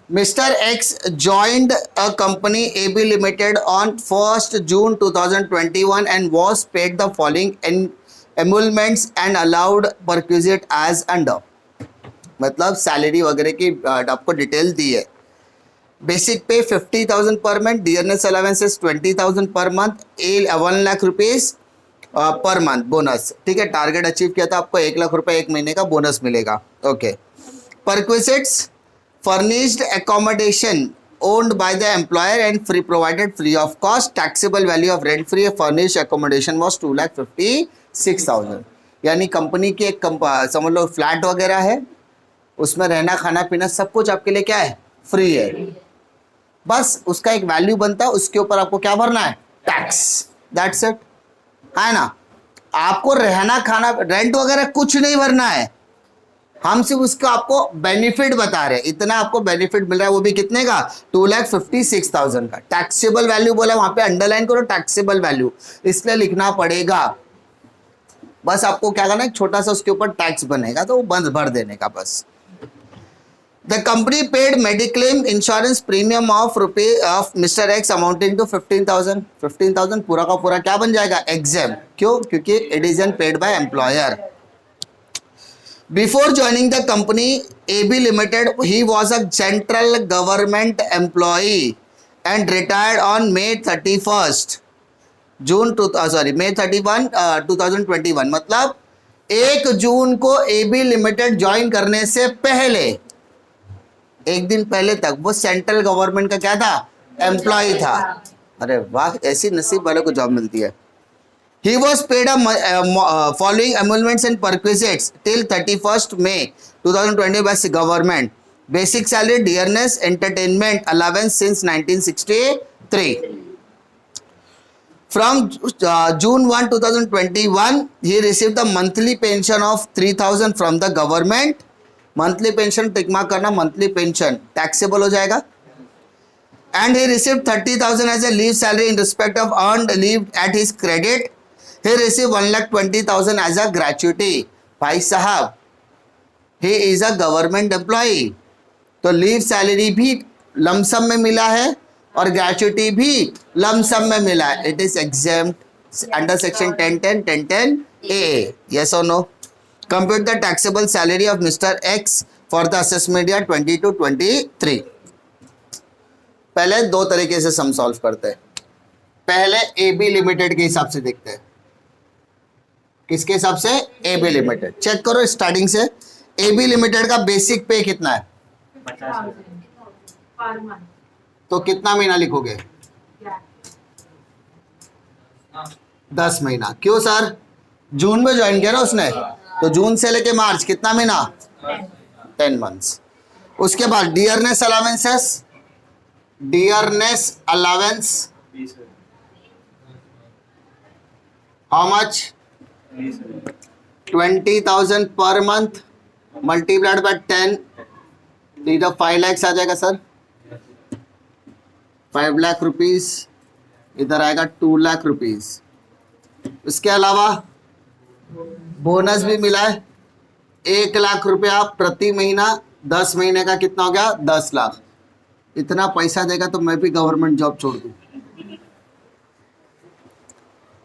Mr. X joined a company AB Limited on 1st June 2021 and was paid the following emoluments and allowed perquisite as under. मतलब salary वगैरह की आपको detail दी है. Basic पे 50,000 per month, dearness allowances 20,000 per month, 1 lakh rupees per month bonus. ठीक है, target achieve किया था आपको 1 लाख रुपए 1 महीने का बोनस मिलेगा. Okay. Perquisites furnished accommodation owned by the employer and provided free of cost. Taxable value of rent free furnished accommodation was 2,56,000. यानी कंपनी की एक समझ लो फ्लैट वगैरह है, उसमें रहना खाना पीना सब कुछ आपके लिए क्या है, फ्री है. बस उसका एक वैल्यू बनता है, उसके ऊपर आपको क्या भरना है, टैक्स. दैट्स इट, है ना. आपको रहना खाना रेंट वगैरह कुछ नहीं भरना है. हम सिर्फ उसका आपको बेनिफिट बता रहे हैं, इतना आपको बेनिफिट मिल रहा है, वो भी कितने का, 2,56,000 का. टैक्सेबल वैल्यू बोला, वहां पे अंडरलाइन करो टैक्सेबल वैल्यू, इसलिए लिखना पड़ेगा. बस आपको क्या करना है, छोटा सा उसके ऊपर टैक्स बनेगा तो वो बंद भर देने का बस. The company paid mediclaim insurance premium of mister X amounting to 15,000. 15,000 पूरा का पूरा क्या बन जाएगा, एग्जाम. क्यों, क्योंकि it is paid by employer. Before joining the company AB Limited, he was a central government employee and retired on May 31st, May 31, 2021. मतलब 1 जून को AB Limited ज्वाइन करने से पहले, एक दिन पहले तक वो सेंट्रल गवर्नमेंट का क्या था, एम्प्लॉय था. अरे वाह, ऐसी नसीब वालों को जॉब मिलती है. He was paid following emoluments and perquisites till 31st May 2020 by the government. Basic salary, dearness, entertainment allowance since 1963. From June 1, 2021, he received the monthly pension of 3,000 from the government. Monthly pension tick mark करना, monthly pension taxable हो जाएगा. And he received 30,000 as a leave salary in respect of earned leave at his credit. He received 1,20,000 as a gratuity. भाई साहब, he is a government employee, तो leave salary भी lump sum में मिला है और ग्रेचुटी भी लमसम में मिला है. It is exempt under section 1010 A. Yes और no. Compute the taxable salary of mister X for the assessment year 2022-23. पहले दो तरीके से सम सॉल्व करते हैं. पहले एबी लिमिटेड के हिसाब से देखते हैं. किसके हिसाब से, एबी लिमिटेड. चेक करो स्टार्टिंग से. एबी लिमिटेड का बेसिक पे कितना है, 50,000 तो कितना महीना लिखोगे, 10 महीना. क्यों सर, जून में ज्वाइन किया ना उसने, तो जून से लेके मार्च कितना महीना, 10 मंथ्स. उसके बाद dearness allowances, dearness allowance how much, 20,000 per month multiplied by 10, इधर 5 लाख आ जाएगा सर. 5 लाख रुपीस, इधर आएगा 2 लाख रुपीस. इसके अलावा बोनस भी मिला है 1 लाख रुपया प्रति महीना. 10 महीने का कितना हो गया, 10 लाख. इतना पैसा देगा तो मैं भी गवर्नमेंट जॉब छोड़ दूं.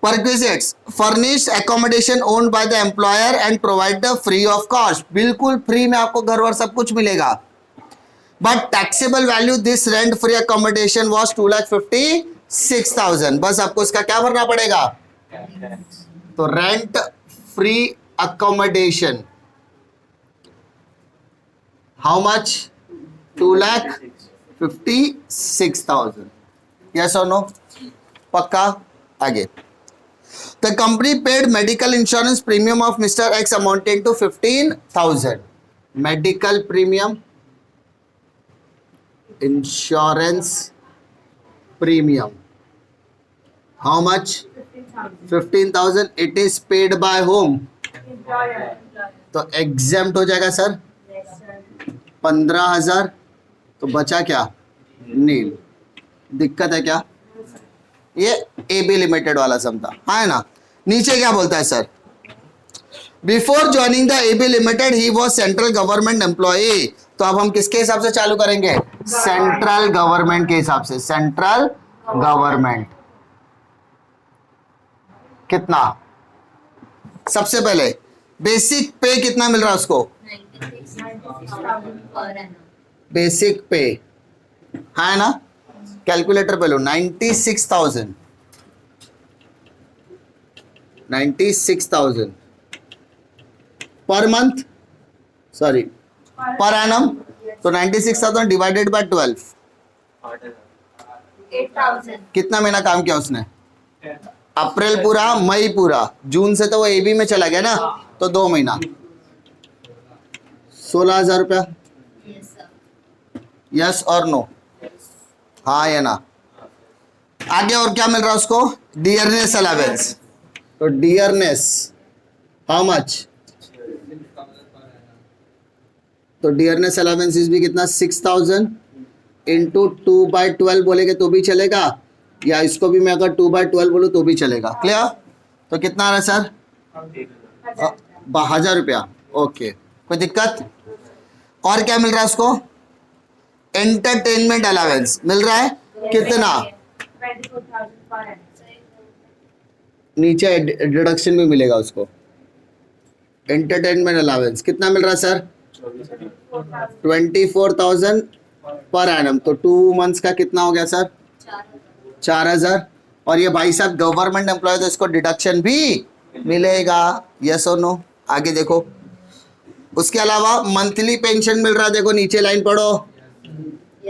Perquisites furnished accommodation owned by the employer and provided free of cost. बिल्कुल फ्री में आपको घर वर सब कुछ मिलेगा. But taxable value this rent free accommodation was 2,56,000. बस आपको इसका क्या भरना पड़ेगा, तो rent free accommodation how much, 2,56,000. Yes or no? पक्का. आगे. The company paid medical insurance premium of Mr. X amounting to 15,000. Medical premium, insurance premium. How much? 15,000. It is paid by whom? employer. तो exempt हो जाएगा sir. 15,000. तो बचा क्या, नील. दिक्कत है क्या, ये एबी लिमिटेड वाला सम था, है ना. नीचे क्या बोलता है sir, before joining the AB limited he was central government employee तो अब हम किसके हिसाब से चालू करेंगे? सेंट्रल गवर्नमेंट के हिसाब से। सेंट्रल गवर्नमेंट कितना? सबसे पहले बेसिक पे कितना मिल रहा है उसको? बेसिक पे है ना, कैलकुलेटर पे लो। 96,000 per month, sorry per annum. तो 96,000 डिवाइडेड बाय 12, 8,000। कितना महीना काम किया उसने? अप्रैल पूरा, मई पूरा, जून से तो वो एबी में चला गया ना, तो 2 महीना। 16,000 रुपया। यस और नो? हाँ या ना? आगे और क्या मिल रहा है उसको? Dearness allowance. तो डियरनेस हाउ मच? तो डियरनेस अलावेंस इस भी कितना? 6,000 इंटू 2/12 बोलेगे तो भी चलेगा, या इसको भी मैं अगर 2/12 बोलूँ तो भी चलेगा। क्लियर? तो कितना आ रहा है सर? 1,000 रुपया। ओके, कोई दिक्कत? और क्या मिल रहा है उसको? एंटरटेनमेंट अलावेंस मिल रहा है कितना? 24,000 नीचे डिडक्शन भी मिलेगा उसको। एंटरटेनमेंट अलावेंस कितना मिल रहा है सर? 24,000 per annum. तो 2 मंथ्स का कितना हो गया सर? 4,000। और ये भाई साहब गवर्नमेंट एम्प्लॉय, तो इसको डिडक्शन भी मिलेगा। यस और नो? आगे देखो। उसके अलावा मंथली पेंशन मिल रहा है, देखो नीचे लाइन पढ़ो।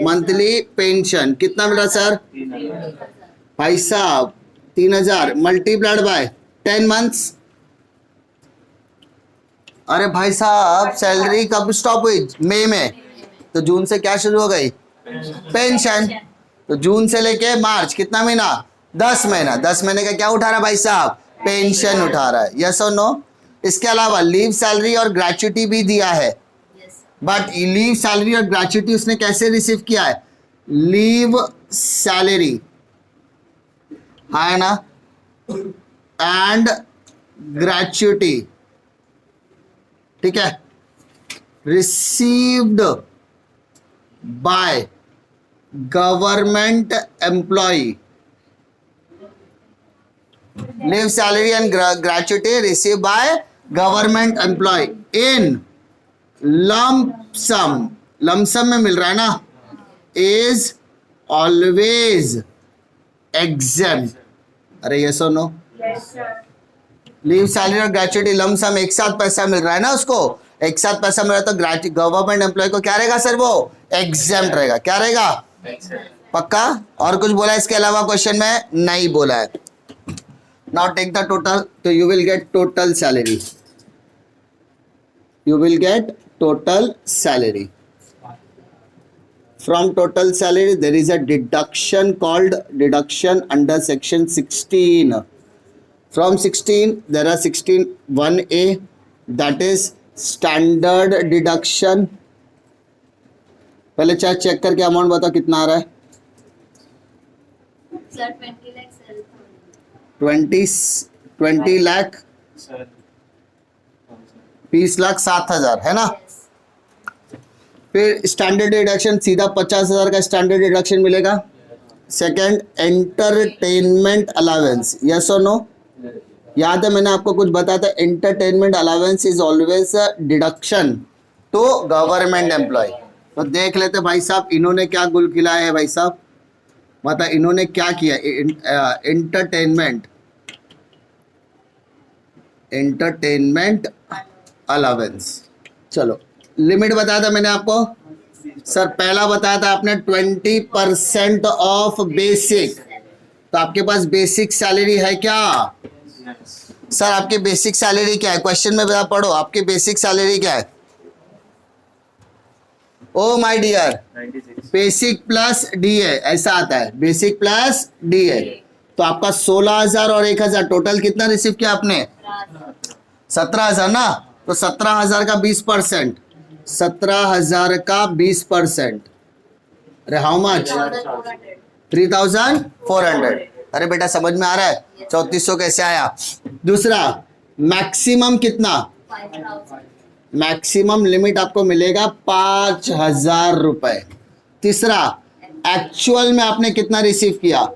मंथली पेंशन कितना मिल रहा है सर? भाई साहब 3,000 मल्टीप्लाइड बाय 10 मंथ्स। अरे भाई साहब सैलरी कब स्टॉप हुई? मई में। तो जून से क्या शुरू हो गई? पेंशन। तो जून से लेके मार्च कितना महीना? 10 महीना। 10 महीने का क्या उठा रहा है भाई साहब? पेंशन उठा रहा है। यस और नो? इसके अलावा लीव सैलरी और ग्रेच्युटी भी दिया है, बट लीव सैलरी और ग्रेच्युटी उसने कैसे रिसीव किया है? लीव सैलरी है ना, एंड ग्रेच्युटी, ठीक है, received by government employee. Leave salary and gratuity receive by government employee in lump sum. Lump sum में मिल रहा है ना? Is always exempt. अरे यस और नो? लीव सैलरी और ग्रेच्युटी लमसम एक साथ पैसा मिल रहा है ना उसको, एक साथ पैसा मिल रहा है, तो गवर्नमेंट एम्प्लॉय को क्या रहेगा सर? वो एग्जेम्प्ट रहेगा। क्या रहेगा? पक्का? और कुछ बोला इसके अलावा क्वेश्चन में? नहीं बोला है। नाउ टेक द टोटल, तो you will get total salary. You will get total salary. From total salary, there is a deduction called deduction under section 16. From 16, there are 16(1)(a), that is standard deduction. पहले चाहे check करके amount बताओ कितना आ रहा है? Sir 20 lakh 20,07,000 है ना? फिर स्टैंडर्ड डिडक्शन सीधा 50,000 का स्टैंडर्ड डिडक्शन मिलेगा। सेकंड एंटरटेनमेंट अलावेंस, यस और नो? याद है मैंने आपको कुछ बताया था, entertainment allowance is always deduction to government employee. तो देख लेते भाई साहब इन्होंने क्या गुल खिलाया है भाई साहब, मतलब इन्होंने क्या किया? Entertainment allowance. चलो लिमिट बताया था मैंने आपको सर, पहला बताया था आपने 20% ऑफ बेसिक। तो आपके पास बेसिक सैलरी है क्या सर? आपकी बेसिक सैलरी क्या है? क्वेश्चन में बता पढ़ो, आपकी बेसिक सैलरी क्या है? Oh my dear, basic plus DA ऐसा आता है, बेसिक प्लस डीए। तो आपका 16,000 और 1,000 टोटल कितना रिसीव किया आपने? 17,000 ना? तो 17,000 का 20%, 17,000 का 20%, अरे हाउ मच? 3,400। अरे बेटा समझ में आ रहा है? 3,400 कैसे आया? दूसरा मैक्सिमम कितना? मैक्सिमम लिमिट आपको मिलेगा 5,000 रुपए। तीसरा, एक्चुअल में आपने कितना रिसीव किया?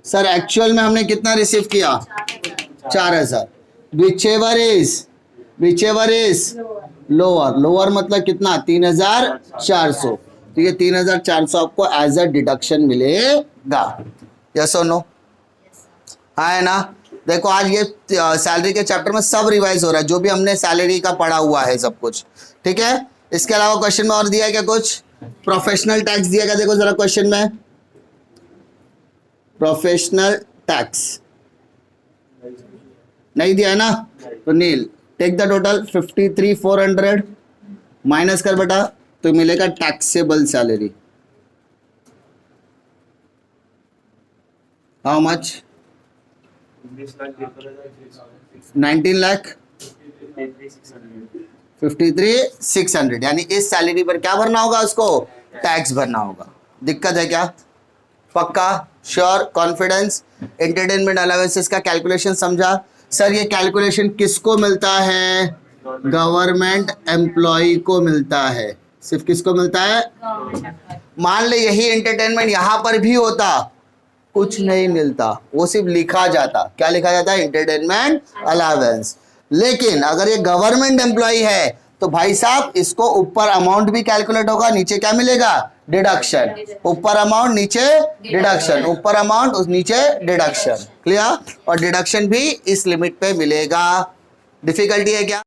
सर एक्चुअल में हमने कितना रिसीव किया? 4,000। Which ever is lower, lower मतलब कितना? 3,400। तो ये 3,400 आपको एज अ डिडक्शन मिलेगा। यस और नो? हाँ है ना? देखो आज ये सैलरी के चैप्टर में सब रिवाइज हो रहा है, जो भी हमने सैलरी का पढ़ा हुआ है सब कुछ, ठीक है। इसके अलावा क्वेश्चन में और दिया है क्या कुछ? प्रोफेशनल टैक्स दिया क्या? देखो जरा क्वेश्चन में, प्रोफेशनल टैक्स नहीं दिया है ना, तो नील। टेक द टोटल 53,400 माइनस कर बेटा, तो मिलेगा taxable salary. How much? 19 lakh 53,600, यानी इस सैलरी पर क्या भरना होगा? उसको टैक्स भरना होगा। दिक्कत है क्या? पक्का? श्योर? कॉन्फिडेंस? एंटरटेनमेंट अलाउंसेस का कैलकुलेशन समझा? सर ये कैलकुलेशन किसको मिलता है? गवर्नमेंट एम्प्लॉय को मिलता है। सिर्फ किसको मिलता है? मान ले यही एंटरटेनमेंट यहां पर भी होता, कुछ नहीं मिलता, वो सिर्फ लिखा जाता। क्या लिखा जाता है? Entertainment allowance. लेकिन अगर ये गवर्नमेंट एम्प्लॉय है तो भाई साहब इसको ऊपर अमाउंट भी कैलकुलेट होगा, नीचे क्या मिलेगा? डिडक्शन। ऊपर अमाउंट, नीचे डिडक्शन, ऊपर अमाउंट, नीचे डिडक्शन। क्लियर? और डिडक्शन भी इस लिमिट पे मिलेगा। डिफिकल्टी है क्या?